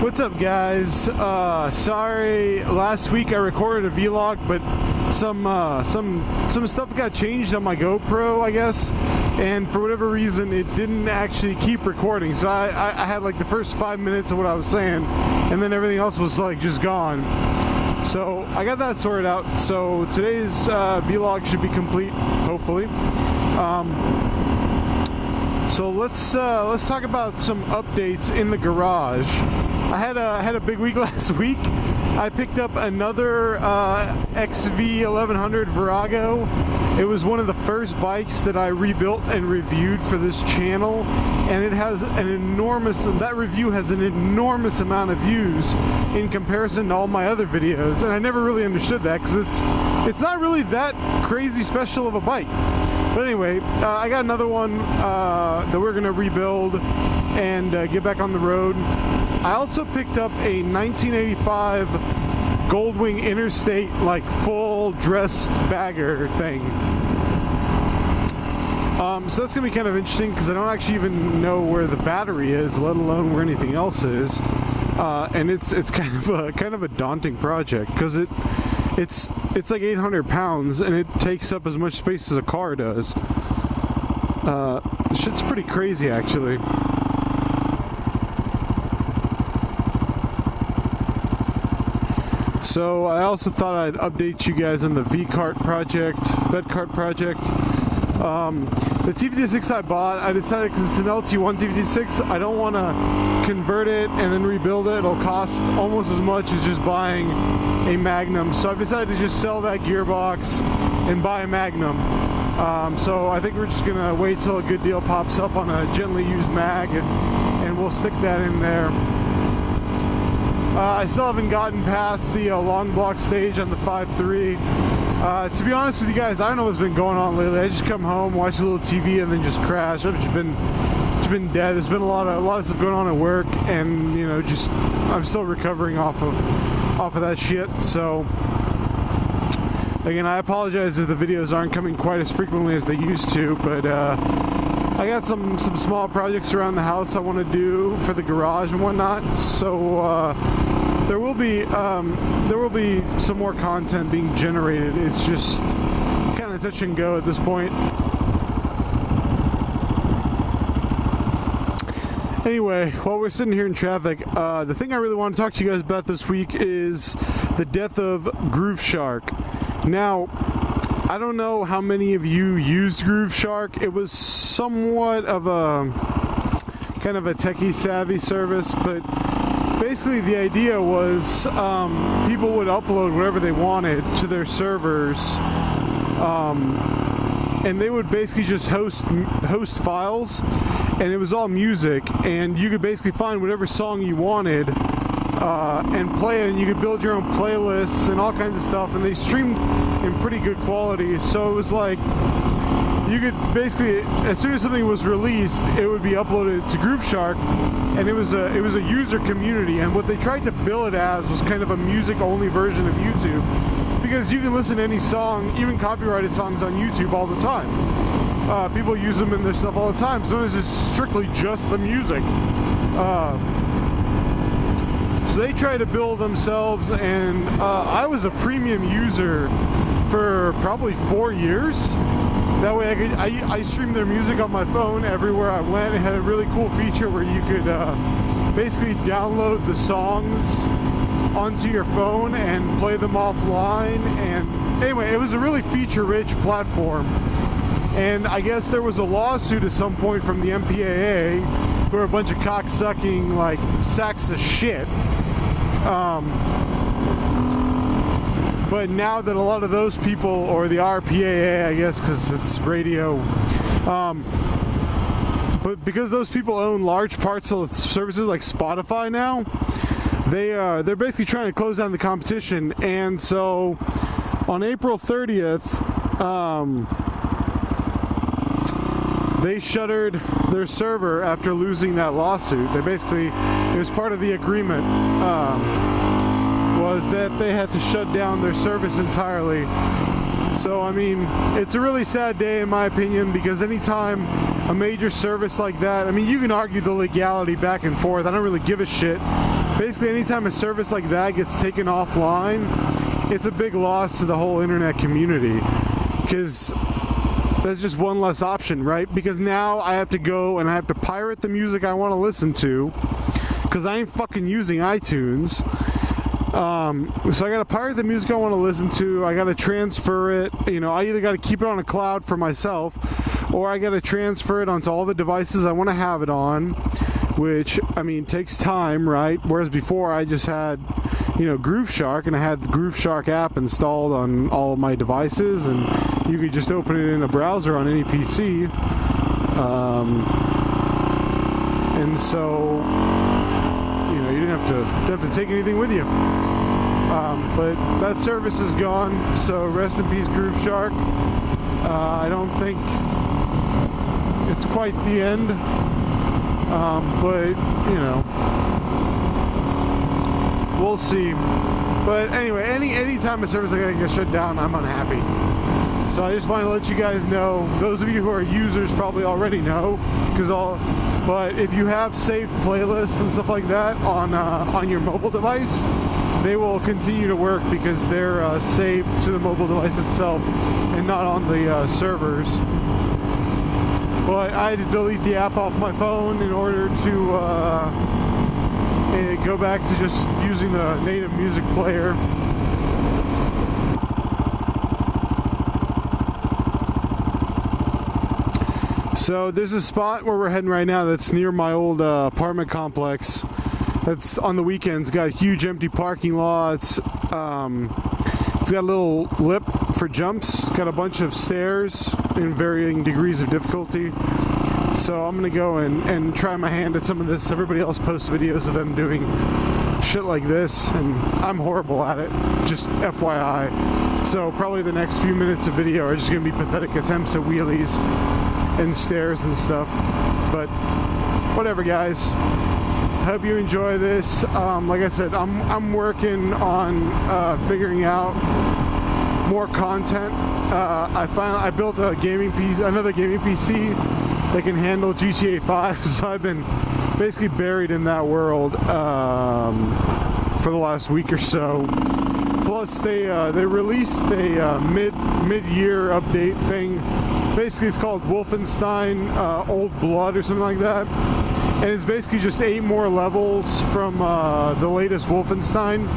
What's up, guys? Sorry, last week I recorded a vlog, but some stuff got changed on my GoPro, I guess, and for whatever reason it didn't actually keep recording. So I had like the first 5 minutes of what I was saying, and then everything else was like just gone. So I got that sorted out. So today's vlog should be complete, hopefully. So let's talk about some updates in the garage. I had a big week last week. I picked up another XV 1100 Virago. It was one of the first bikes that I rebuilt and reviewed for this channel, and it has that review has an enormous amount of views in comparison to all my other videos, and I never really understood that because it's not really that crazy special of a bike. But anyway, I got another one that we're gonna rebuild and get back on the road. I also picked up a 1985 Goldwing Interstate, like full dressed bagger thing. So that's gonna be kind of interesting because I don't actually even know where the battery is, let alone where anything else is. And it's kind of a daunting project because it's like 800 pounds and it takes up as much space as a car does. Shit's pretty crazy, actually. So I also thought I'd update you guys on the VCart project, VetCart project. The T56 I bought, I decided because it's an LT1 T56, I don't want to convert it and then rebuild it. It'll cost almost as much as just buying a Magnum. So I've decided to just sell that gearbox and buy a Magnum. So I think we're just going to wait till a good deal pops up on a gently used mag, and we'll stick that in there. I still haven't gotten past the long block stage on the 5.3. To be honest with you guys, I don't know what's been going on lately. I just come home, watch a little TV, and then just crash. I've just been dead. There's been a lot of stuff going on at work, and you know, just I'm still recovering off of that shit. So again, I apologize if the videos aren't coming quite as frequently as they used to, but I got some small projects around the house I want to do for the garage and whatnot. So there will be some more content being generated. It's just kind of touch and go at this point. Anyway, while we're sitting here in traffic, the thing I really want to talk to you guys about this week is the death of GrooveShark. Now, I don't know how many of you used GrooveShark. It was somewhat of a kind of a techie savvy service, but basically the idea was people would upload whatever they wanted to their servers, and they would basically just host files, and it was all music, and you could basically find whatever song you wanted and play it, and you could build your own playlists and all kinds of stuff, and they streamed in pretty good quality. So it was like you could basically, as soon as something was released, it would be uploaded to GrooveShark, and it was a user community. And what they tried to bill it as was kind of a music-only version of YouTube, because you can listen to any song, even copyrighted songs, on YouTube all the time. People use them in their stuff all the time. Sometimes it's strictly just the music. So they try to bill themselves, and I was a premium user for probably 4 years. That way I streamed their music on my phone everywhere I went. It had a really cool feature where you could basically download the songs onto your phone and play them offline. And anyway, it was a really feature-rich platform. And I guess there was a lawsuit at some point from the MPAA, who are a bunch of cock-sucking, like, sacks of shit. But now that a lot of those people, or the RPAA, I guess, because it's radio, but because those people own large parts of services like Spotify now, they're basically trying to close down the competition. And so on April 30th, they shuttered their server after losing that lawsuit. They basically, it was part of the agreement, was that they had to shut down their service entirely. So, I mean, it's a really sad day in my opinion, because anytime a major service like that, I mean, you can argue the legality back and forth, I don't really give a shit, basically anytime a service like that gets taken offline, it's a big loss to the whole internet community, because that's just one less option, right? Because now I have to go and I have to pirate the music I want to listen to, because I ain't fucking using iTunes. So I gotta pirate the music I want to listen to. I gotta transfer it. You know, I either gotta keep it on a cloud for myself, or I gotta transfer it onto all the devices I want to have it on, which, I mean, takes time, right? Whereas before I just had, you know, GrooveShark, and I had the GrooveShark app installed on all of my devices, and you could just open it in a browser on any PC. And so, you know, you didn't have to take anything with you. But that service is gone, so rest in peace, GrooveShark. I don't think it's quite the end, but, you know, we'll see. But anyway, any time a service like that gets shut down, I'm unhappy. So I just want to let you guys know. Those of you who are users probably already know, but if you have saved playlists and stuff like that on your mobile device, they will continue to work because they're saved to the mobile device itself and not on the servers. But I had to delete the app off my phone in order to go back to just using the native music player. So there's a spot where we're heading right now that's near my old apartment complex. That's on the weekends, got a huge empty parking lot. It's got a little lip for jumps, got a bunch of stairs in varying degrees of difficulty. So I'm gonna go and try my hand at some of this. Everybody else posts videos of them doing shit like this, and I'm horrible at it, just FYI. So probably the next few minutes of video are just gonna be pathetic attempts at wheelies and stairs and stuff. But whatever, guys. Hope you enjoy this. Like I said, I'm working on figuring out more content. I built a another gaming PC that can handle GTA 5. So I've been basically buried in that world for the last week or so. Plus, they released a mid-year update thing. Basically, it's called Wolfenstein Old Blood or something like that. And it's basically just 8 more levels from the latest Wolfenstein.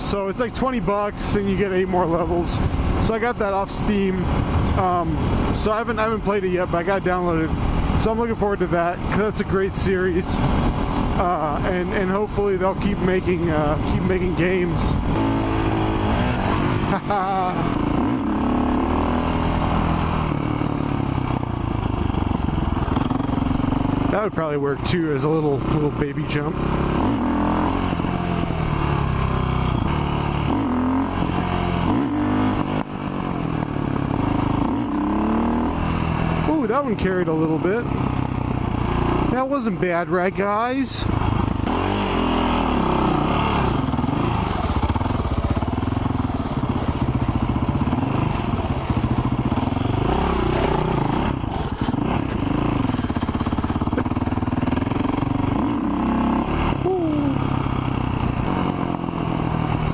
So it's like $20 and you get 8 more levels. So I got that off Steam. So I haven't played it yet, but I got it downloaded. So I'm looking forward to that, because that's a great series. And hopefully they'll keep making games. That would probably work too as a little baby jump. Ooh, that one carried a little bit. That wasn't bad, right, guys?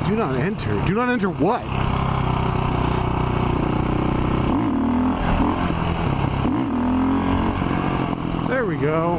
Do not enter. Do not enter what? There we go.